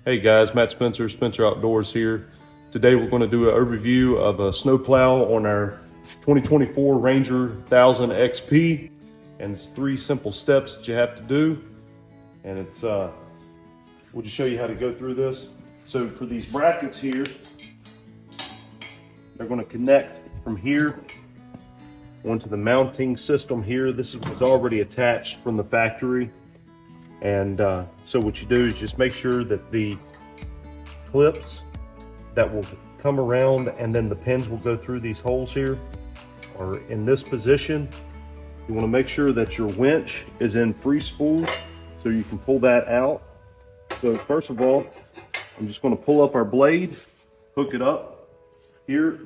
Hey guys, Matt Spencer, Spencer Outdoors here. Today we're going to do an overview of a snow plow on our 2024 Ranger 1000 XP. And it's 3 simple steps that you have to do. And it's, we'll just show you how to go through this. So for these brackets here, they're going to connect from here onto the mounting system here. This was already attached from the factory. And so what you do is just make sure that the clips that will come around and then the pins will go through these holes here are in this position. You want to make sure that your winch is in free spool so you can pull that out. So first of all, I'm just going to pull up our blade, hook it up here.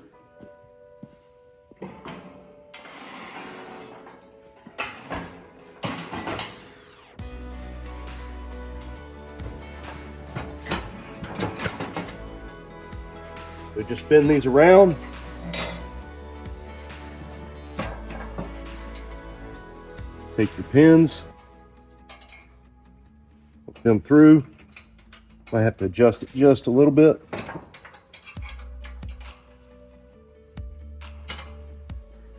So just spin these around. Take your pins, hook them through. Might have to adjust it just a little bit.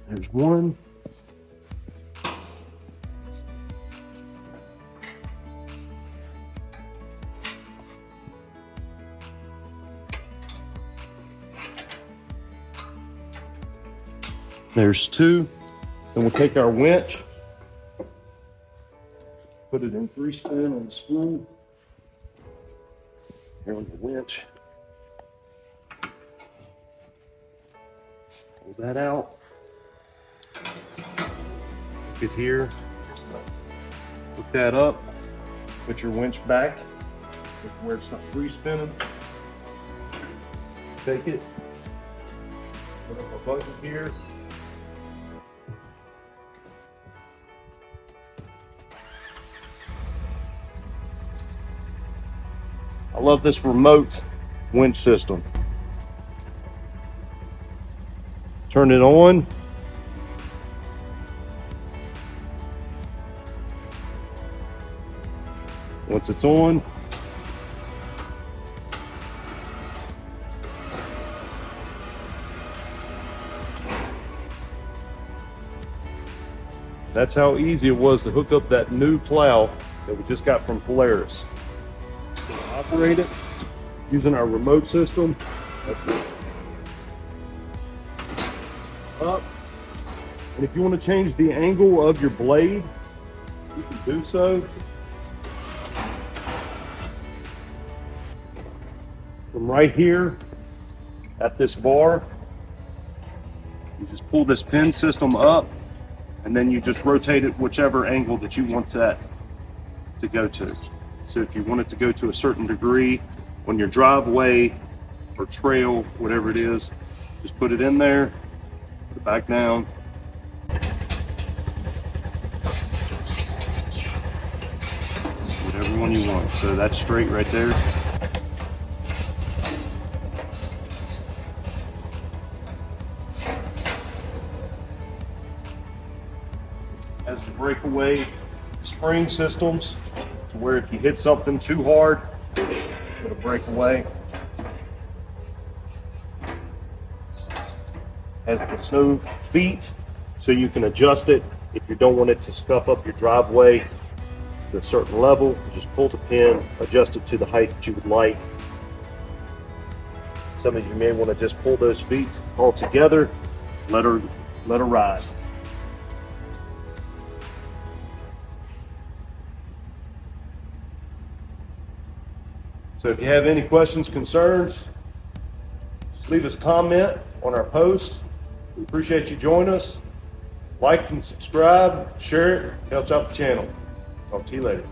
There's one. There's 2. Then we'll take our winch, put it in 3 spin on the spool. Here on the winch. Pull that out. Hook it here. Hook that up. Put your winch back where it's not free spinning. Take it. Put up a bucket here. I love this remote winch system. Turn it on. Once it's on, that's how easy it was to hook up that new plow that we just got from Polaris. Operate it using our remote system. Up. And if you want to change the angle of your blade, you can do so. From right here at this bar, you just pull this pin system up and then you just rotate it whichever angle that you want that to go to. So if you want it to go to a certain degree on your driveway or trail, whatever it is, just put it in there, put it back down. Whatever one you want. So that's straight right there. Has the breakaway spring systems, where if you hit something too hard, it'll break away. Has the snow feet, so you can adjust it if you don't want it to scuff up your driveway to a certain level. Just pull the pin, adjust it to the height that you would like. Some of you may want to just pull those feet all together, let her ride. So if you have any questions, concerns, just leave us a comment on our post. We appreciate you joining us. Like and subscribe, share it, helps out the channel. Talk to you later.